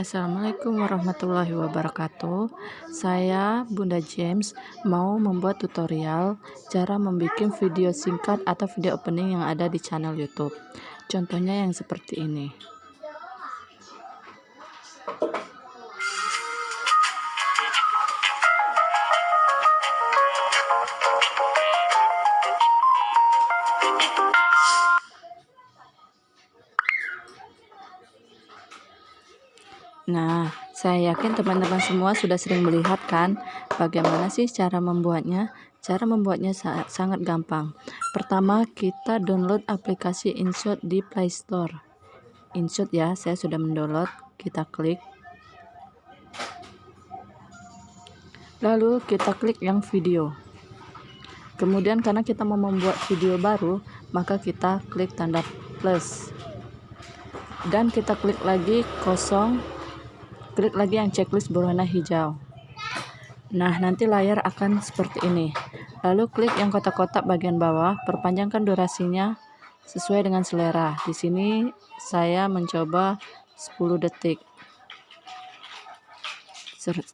Assalamualaikum warahmatullahi wabarakatuh. Saya Bunda James mau membuat tutorial cara membuat video singkat atau video opening yang ada di channel YouTube. Contohnya yang seperti ini. Nah, saya yakin teman-teman semua sudah sering melihat kan bagaimana sih cara membuatnya. Cara membuatnya sangat gampang. Pertama, kita download aplikasi InShot di Play Store. InShot ya, saya sudah mendownload. Kita klik. Lalu kita klik yang video. Kemudian karena kita mau membuat video baru, maka kita klik tanda plus. Dan kita klik lagi kosong. Klik lagi yang checklist berwarna hijau. Nah, nanti layar akan seperti ini. Lalu klik yang kotak-kotak bagian bawah, perpanjangkan durasinya sesuai dengan selera. Di sini saya mencoba 10 detik.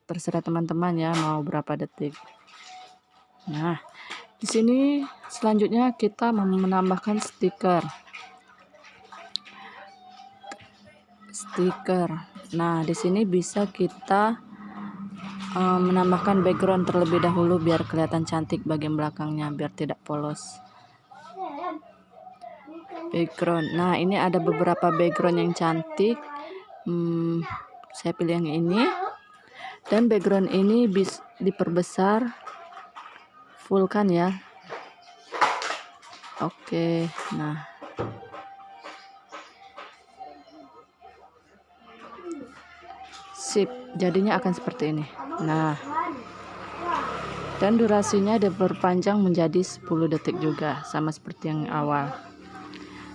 Terserah teman-teman ya mau berapa detik. Nah, di sini selanjutnya kita menambahkan stiker. Nah, di sini bisa kita menambahkan background terlebih dahulu biar kelihatan cantik bagian belakangnya, biar tidak polos. Background. Nah, ini ada beberapa background yang cantik. Saya pilih yang ini. Dan background ini bisa diperbesar, full kan ya. Oke, nah. Sip, jadinya akan seperti ini. Nah, dan durasinya diperpanjang menjadi 10 detik juga, sama seperti yang awal.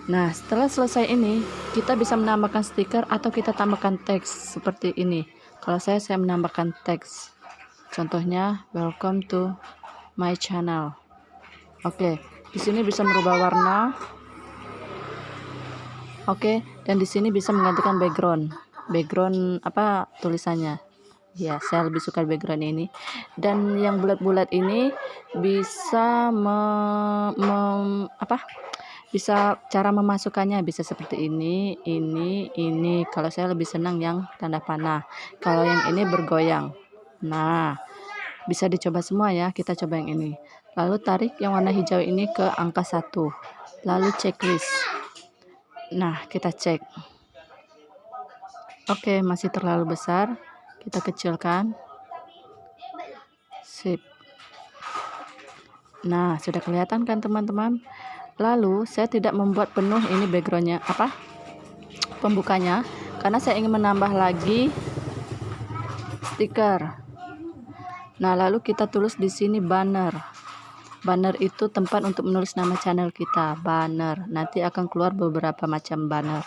Nah, setelah selesai ini, kita bisa menambahkan stiker atau kita tambahkan teks seperti ini. Kalau saya menambahkan teks. Contohnya, welcome to my channel. Oke, di sini bisa merubah warna. Oke, dan di sini bisa menggantikan background apa tulisannya. Ya, saya lebih suka background ini. Dan yang bulat-bulat ini bisa bisa cara memasukkannya bisa seperti ini. Kalau saya lebih senang yang tanda panah. Kalau yang ini bergoyang. Nah, bisa dicoba semua ya. Kita coba yang ini. Lalu tarik yang warna hijau ini ke angka 1. Lalu checklist. Nah, kita cek. Oke, masih terlalu besar. Kita kecilkan. Sip. Nah, sudah kelihatan kan teman-teman? Lalu saya tidak membuat penuh ini backgroundnya pembukanya, karena saya ingin menambah lagi stiker. Nah, lalu kita tulis di sini banner. Banner itu tempat untuk menulis nama channel kita. Banner. Nanti akan keluar beberapa macam banner.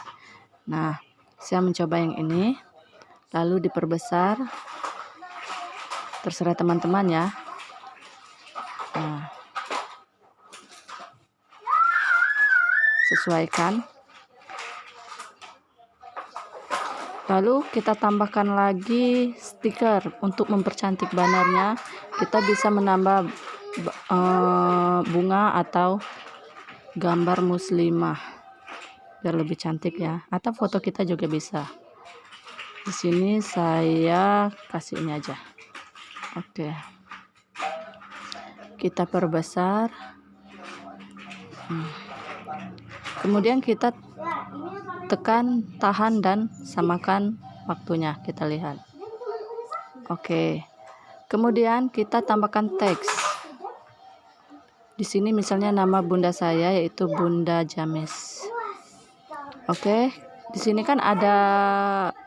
Nah, saya mencoba yang ini. Lalu diperbesar. Terserah teman-teman ya. Nah, sesuaikan. Lalu kita tambahkan lagi stiker untuk mempercantik bannernya. Kita bisa menambah bunga atau gambar muslimah biar lebih cantik ya, atau foto kita juga bisa. Di sini saya kasih ini aja. Oke, kita perbesar. Kemudian kita tekan, tahan, dan samakan waktunya. Kita lihat. Oke. Kemudian kita tambahkan teks. Di sini misalnya nama bunda saya yaitu Bunda James. Oke. Di sini kan ada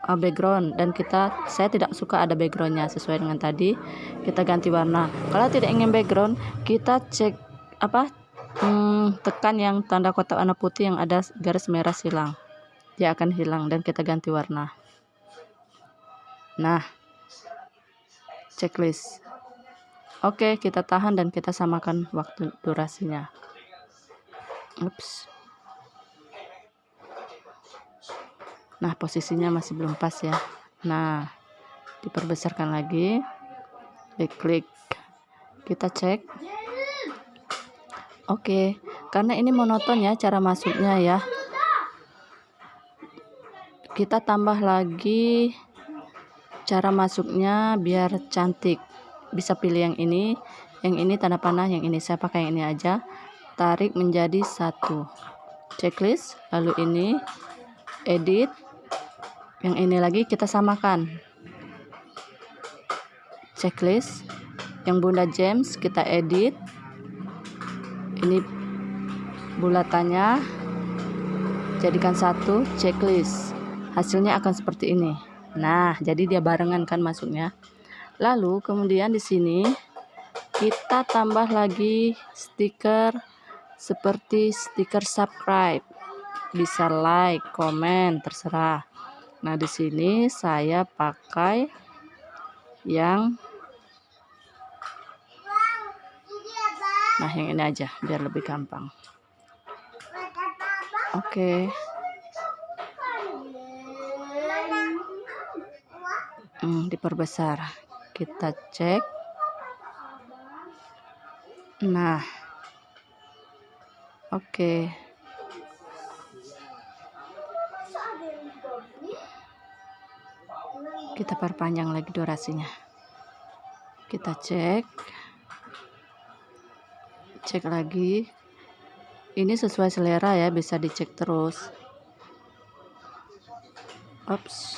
background dan saya tidak suka ada backgroundnya sesuai dengan tadi. Kita ganti warna. Kalau tidak ingin background, kita cek tekan yang tanda kotak warna putih yang ada garis merah silang. Dia akan hilang dan kita ganti warna. Nah, checklist. Oke, kita tahan dan kita samakan waktu durasinya. Nah, posisinya masih belum pas ya. Nah, diperbesarkan lagi, klik, kita cek. Oke, karena ini monoton ya cara masuknya ya, kita tambah lagi cara masuknya biar cantik. Bisa pilih yang ini tanda panah, yang ini saya pakai yang ini aja. Tarik menjadi satu, checklist, lalu ini edit, yang ini lagi kita samakan, checklist, yang Bunda James kita edit, ini bulatannya jadikan satu, checklist, hasilnya akan seperti ini. Nah, jadi dia barengan kan masuknya. Lalu kemudian di sini kita tambah lagi stiker seperti stiker subscribe, bisa like, komen, terserah. Nah, di sini saya pakai yang ini aja biar lebih gampang. Oke. Diperbesar. Kita cek. Nah. Oke. Kita perpanjang lagi durasinya. Kita cek lagi. Ini sesuai selera ya, bisa dicek terus. Ops.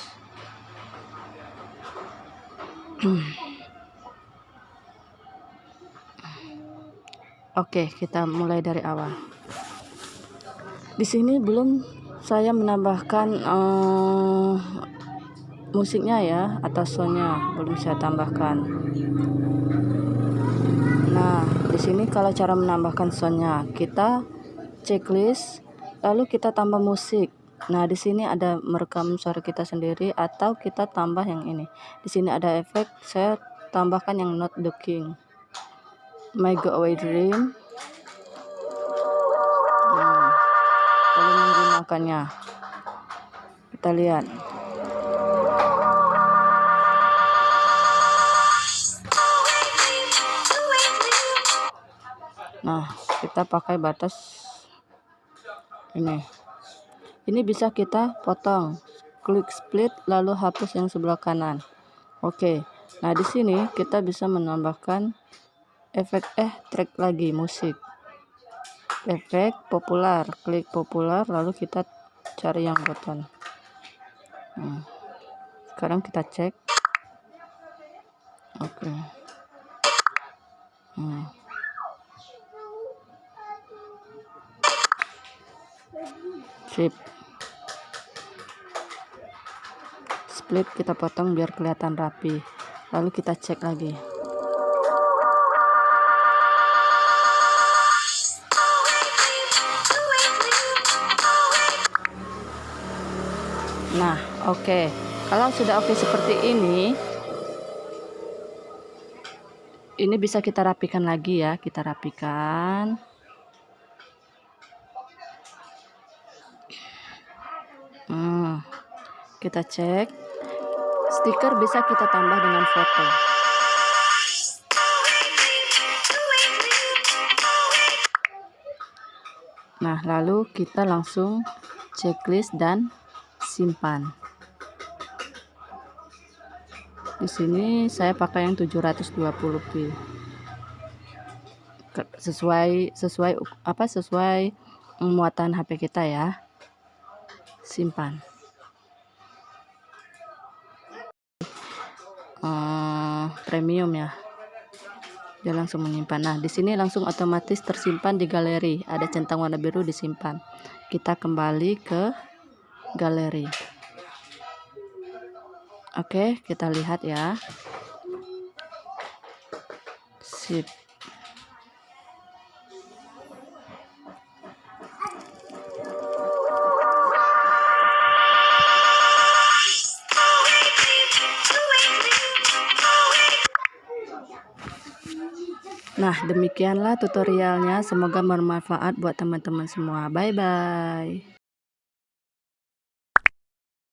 Oke, kita mulai dari awal. Di sini belum saya menambahkan musiknya ya, atau soundnya belum saya tambahkan. Nah, di sini kalau cara menambahkan soundnya, kita checklist, lalu kita tambah musik. Nah, di sini ada merekam suara kita sendiri atau kita tambah yang ini. Di sini ada efek, saya tambahkan yang Not the King, My Go Away Dream. Lalu menggunakannya, kita lihat. Nah, kita pakai batas ini. Ini bisa kita potong, klik split, lalu hapus yang sebelah kanan. Oke. Nah, di sini kita bisa menambahkan efek track lagi, musik. Efek populer, klik populer, lalu kita cari yang button. Sekarang kita cek. Oke. Sip. Split kita potong biar kelihatan rapi. Lalu kita cek lagi. Nah, oke. Kalau sudah oke seperti ini bisa kita rapikan lagi ya. Kita rapikan. Kita cek. Stiker bisa kita tambah dengan foto. Nah, lalu kita langsung checklist dan simpan. Di sini saya pakai yang 720p. Sesuai muatan HP kita ya. Simpan. Premium ya. Dia langsung menyimpan. Nah, di sini langsung otomatis tersimpan di galeri. Ada centang warna biru disimpan. Kita kembali ke galeri. Oke, kita lihat ya. Sip. Nah, demikianlah tutorialnya. Semoga bermanfaat buat teman-teman semua. Bye-bye.